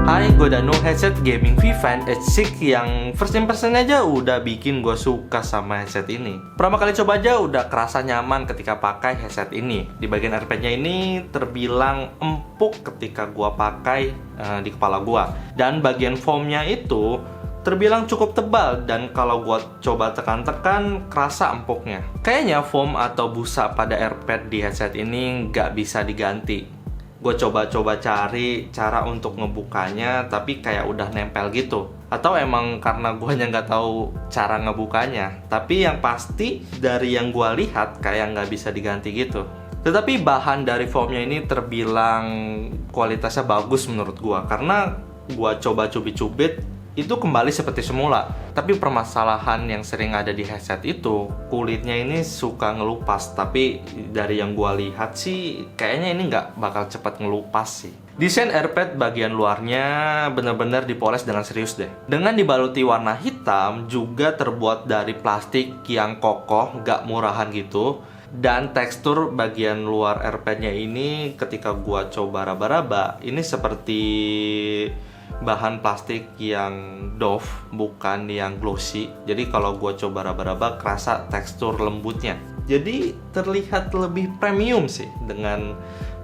Hai, gue Danu, headset gaming Vivan H6 yang first impression aja udah bikin gue suka sama headset ini. Pertama kali coba aja udah kerasa nyaman ketika pakai headset ini. Di bagian airpadnya ini terbilang empuk ketika gue pakai di kepala gue. Dan bagian foamnya itu terbilang cukup tebal dan kalau gue coba tekan-tekan kerasa empuknya. Kayaknya foam atau busa pada airpad di headset ini nggak bisa diganti. Gue coba-coba cari cara untuk ngebukanya tapi kayak udah nempel gitu. Atau emang karena guanya nggak tahu cara ngebukanya. Tapi yang pasti dari yang gue lihat kayak nggak bisa diganti gitu. Tetapi bahan dari foamnya ini terbilang kualitasnya bagus menurut gue. Karena gue coba cubit-cubit itu kembali seperti semula. Tapi permasalahan yang sering ada di headset itu kulitnya ini suka ngelupas. Tapi dari yang gua lihat sih kayaknya ini nggak bakal cepat ngelupas sih. Desain airpad bagian luarnya benar-benar dipoles dengan serius deh. Dengan dibaluti warna hitam, juga terbuat dari plastik yang kokoh, nggak murahan gitu. Dan tekstur bagian luar airpadnya ini ketika gua coba raba-raba, ini seperti bahan plastik yang doff, bukan yang glossy. Jadi kalau gue coba raba-raba kerasa tekstur lembutnya. Jadi terlihat lebih premium sih dengan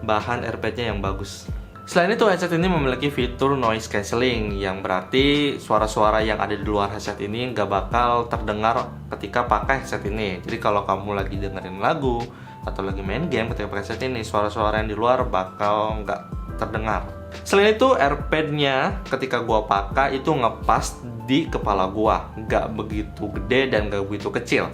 bahan airpadnya yang bagus. Selain itu, headset ini memiliki fitur noise cancelling, yang berarti suara-suara yang ada di luar headset ini nggak bakal terdengar ketika pakai headset ini. Jadi kalau kamu lagi dengerin lagu atau lagi main game ketika pakai headset ini, suara-suara yang di luar bakal nggak terdengar. Selain itu, airpadnya ketika gua pakai itu ngepas di kepala gua, nggak begitu gede dan nggak begitu kecil,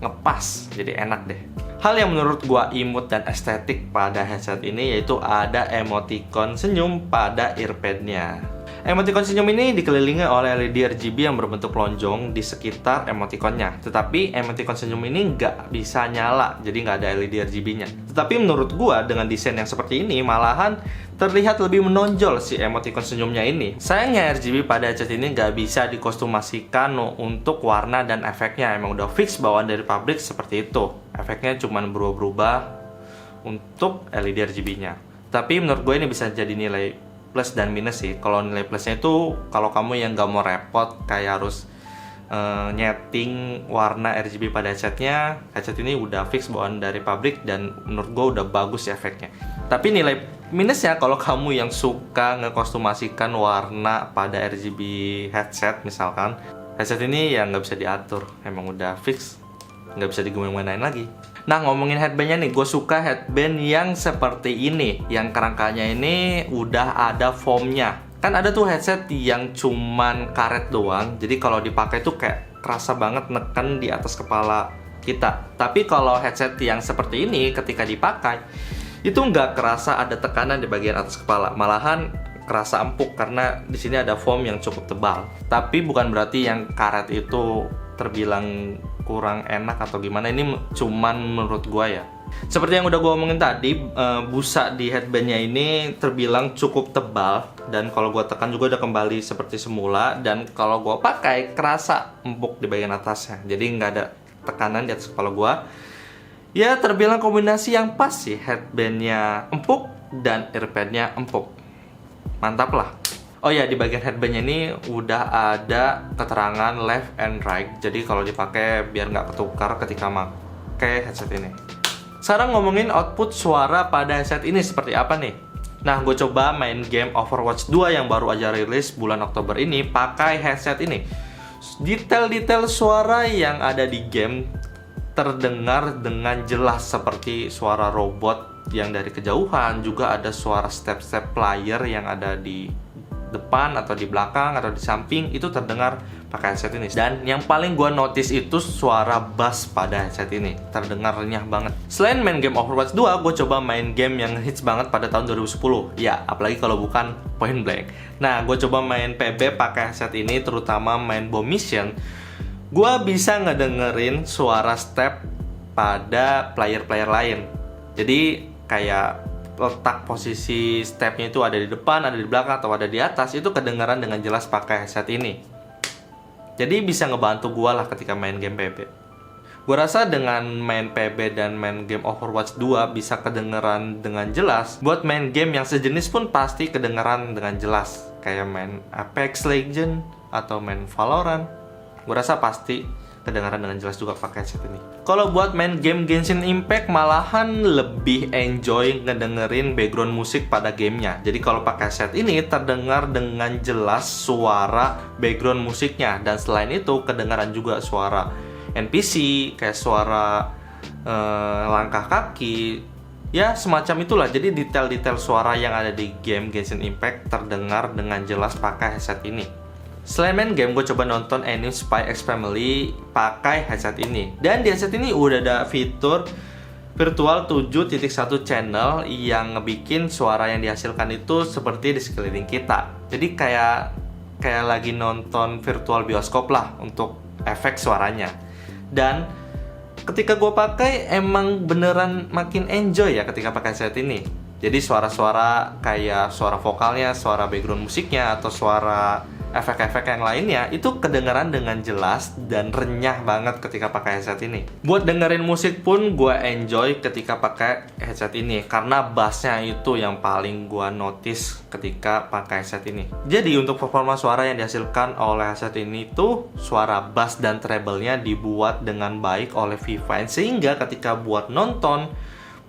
ngepas, jadi enak deh. Hal yang menurut gua imut dan estetik pada headset ini yaitu ada emoticon senyum pada earpadnya. Emoticon senyum ini dikelilingi oleh LED RGB yang berbentuk lonjong di sekitar emoticonnya. Tetapi emoticon senyum ini nggak bisa nyala, jadi nggak ada LED RGB-nya. Tetapi menurut gua dengan desain yang seperti ini malahan terlihat lebih menonjol si emoticon senyumnya ini. Sayangnya RGB pada headset ini nggak bisa dikostumasikan untuk warna dan efeknya. Emang udah fix bawaan dari pabrik seperti itu. Efeknya cuma berubah-ubah untuk LED RGB-nya. Tapi menurut gue ini bisa jadi nilai plus dan minus sih. Kalau nilai plusnya itu kalau kamu yang nggak mau repot kayak harus nyeting warna RGB pada headsetnya, headset ini udah fix bawaan dari pabrik dan menurut gue udah bagus ya efeknya. Tapi nilai minusnya kalau kamu yang suka ngekostumasikan warna pada RGB headset misalkan, headset ini ya nggak bisa diatur, emang udah fix, nggak bisa digimana-gimanain lagi. Nah, ngomongin headbandnya nih, gue suka headband yang seperti ini, yang kerangkanya ini udah ada foamnya. Kan ada tuh headset yang cuman karet doang, jadi kalau dipakai tuh kayak kerasa banget neken di atas kepala kita. Tapi kalau headset yang seperti ini ketika dipakai itu nggak kerasa ada tekanan di bagian atas kepala, malahan kerasa empuk karena di sini ada foam yang cukup tebal. Tapi bukan berarti yang karet itu terbilang kurang enak atau gimana, ini cuman menurut gua ya. Seperti yang udah gua omongin tadi, busa di headbandnya ini terbilang cukup tebal dan kalau gua tekan juga udah kembali seperti semula, dan kalau gua pakai kerasa empuk di bagian atasnya, jadi nggak ada tekanan di atas kepala gua. Ya terbilang kombinasi yang pas sih, headbandnya empuk dan earpadnya empuk, mantap lah. Oh ya, di bagian headbandnya ini udah ada keterangan left and right, jadi kalau dipakai biar nggak ketukar ketika pakai headset ini. Sekarang ngomongin output suara pada headset ini seperti apa nih? Nah, gue coba main game Overwatch 2 yang baru aja rilis bulan Oktober ini pakai headset ini. Detail-detail suara yang ada di game terdengar dengan jelas seperti suara robot yang dari kejauhan, juga ada suara step-step player yang ada di depan atau di belakang atau di samping, itu terdengar pakai headset ini. Dan yang paling gue notice itu suara bass pada headset ini terdengar renyah banget. Selain main game Overwatch 2, gue coba main game yang hits banget pada tahun 2010. Ya, apalagi kalau bukan Point Blank. Nah, gue coba main PB pakai headset ini, terutama main Bomb Mission. Gue bisa ngedengerin suara step pada player-player lain. Jadi kayak letak posisi stepnya itu ada di depan, ada di belakang, atau ada di atas, itu kedengaran dengan jelas pakai headset ini. Jadi bisa ngebantu gue lah ketika main game PB. Gue rasa dengan main PB dan main game Overwatch 2 bisa kedengeran dengan jelas. Buat main game yang sejenis pun pasti kedengeran dengan jelas. Kayak main Apex Legends atau main Valorant. Gue rasa pasti kedengaran dengan jelas juga pakai headset ini. Kalau buat main game Genshin Impact malahan lebih enjoy ngedengerin background musik pada gamenya. Jadi kalau pakai headset ini terdengar dengan jelas suara background musiknya. Dan selain itu kedengaran juga suara NPC, kayak suara langkah kaki, ya semacam itulah. Jadi detail-detail suara yang ada di game Genshin Impact terdengar dengan jelas pakai headset ini. Selain main game, gue coba nonton anime Spy X Family pakai headset ini. Dan di headset ini udah ada fitur virtual 7.1 channel yang ngebikin suara yang dihasilkan itu seperti di sekeliling kita. Jadi kayak lagi nonton virtual bioskop lah untuk efek suaranya. Dan ketika gue pakai emang beneran makin enjoy ya ketika pakai headset ini. Jadi suara-suara kayak suara vokalnya, suara background musiknya, atau suara efek-efek yang lainnya itu kedengaran dengan jelas dan renyah banget ketika pakai headset ini. Buat dengerin musik pun gue enjoy ketika pakai headset ini karena bassnya itu yang paling gue notice ketika pakai headset ini. Jadi untuk performa suara yang dihasilkan oleh headset ini tuh suara bass dan treble-nya dibuat dengan baik oleh Vivine, sehingga ketika buat nonton,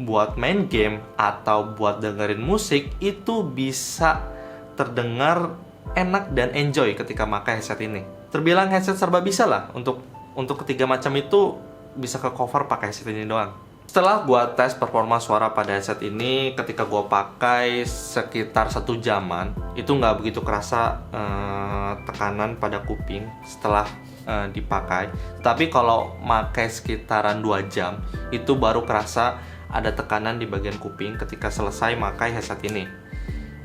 buat main game, atau buat dengerin musik itu bisa terdengar enak dan enjoy ketika pakai headset ini. Terbilang headset serba bisa lah untuk ketiga macam itu bisa ke cover pakai headset ini doang. Setelah gua tes performa suara pada headset ini, ketika gua pakai sekitar 1 jaman, itu nggak begitu kerasa tekanan pada kuping setelah dipakai. Tapi kalau pakai sekitaran 2 jam, itu baru kerasa ada tekanan di bagian kuping ketika selesai pakai headset ini.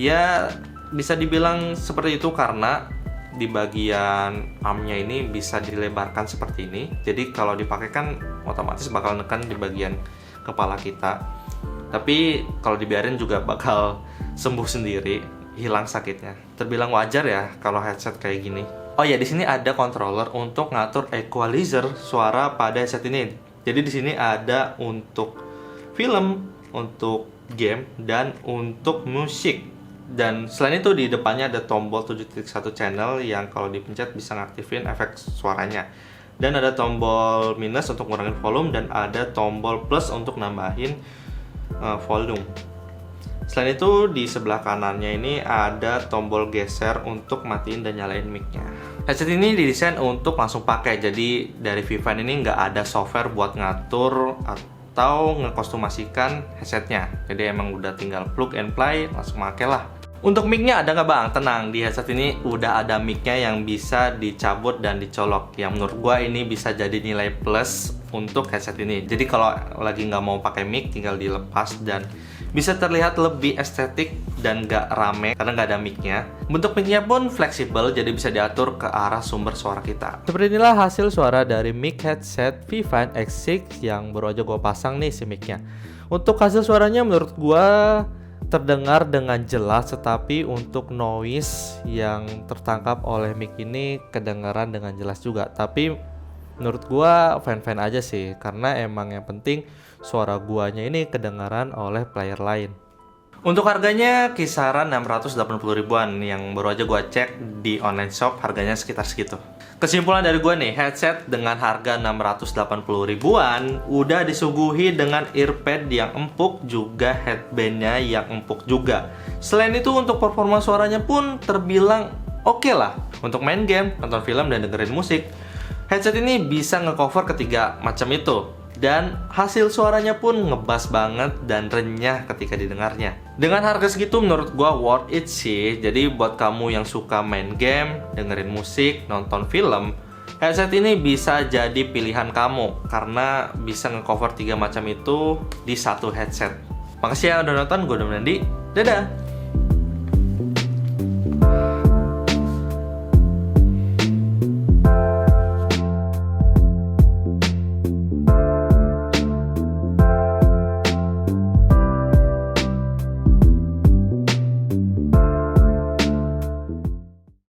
Ya bisa dibilang seperti itu karena di bagian armnya ini bisa dilebarkan seperti ini. Jadi kalau dipakai kan otomatis bakal neken di bagian kepala kita. Tapi kalau dibiarin juga bakal sembuh sendiri, hilang sakitnya. Terbilang wajar ya kalau headset kayak gini. Oh ya, di sini ada controller untuk ngatur equalizer suara pada headset ini. Jadi di sini ada untuk film, untuk game, dan untuk musik. Dan selain itu di depannya ada tombol 7.1 channel yang kalau dipencet bisa ngaktifin efek suaranya. Dan ada tombol minus untuk ngurangin volume, dan ada tombol plus untuk nambahin volume. Selain itu di sebelah kanannya ini ada tombol geser untuk matiin dan nyalain mic-nya. Headset ini didesain untuk langsung pakai, jadi dari Vivine ini nggak ada software buat ngatur atau ngekostumasikan headsetnya. Jadi emang udah tinggal plug and play, langsung pakai lah. Untuk mic-nya ada nggak bang? Tenang, di headset ini udah ada mic-nya yang bisa dicabut dan dicolok. Yang menurut gua ini bisa jadi nilai plus untuk headset ini. Jadi kalau lagi nggak mau pakai mic, tinggal dilepas dan bisa terlihat lebih estetik dan nggak rame karena nggak ada mic-nya. Bentuk mic-nya pun fleksibel, jadi bisa diatur ke arah sumber suara kita. Seperti inilah hasil suara dari mic headset Vivine X6 yang baru aja gue pasang nih si mic-nya. Untuk hasil suaranya menurut gue terdengar dengan jelas, tetapi untuk noise yang tertangkap oleh mic ini kedengaran dengan jelas juga. Tapi menurut gua fine-fine aja sih, karena emang yang penting suara guanya ini kedengaran oleh player lain. Untuk harganya kisaran 680 ribuan, yang baru aja gua cek di online shop harganya sekitar segitu. Kesimpulan dari gua nih, headset dengan harga 680 ribuan udah disuguhi dengan earpad yang empuk, juga headbandnya yang empuk juga. Selain itu untuk performa suaranya pun terbilang oke lah. Untuk main game, nonton film, dan dengerin musik, headset ini bisa ngecover ketiga macam itu. Dan hasil suaranya pun ngebas banget dan renyah ketika didengarnya. Dengan harga segitu menurut gua worth it sih. Jadi buat kamu yang suka main game, dengerin musik, nonton film, headset ini bisa jadi pilihan kamu karena bisa ngecover 3 macam itu di satu headset. Makasih ya udah nonton, gua udah Nandi. Dadah!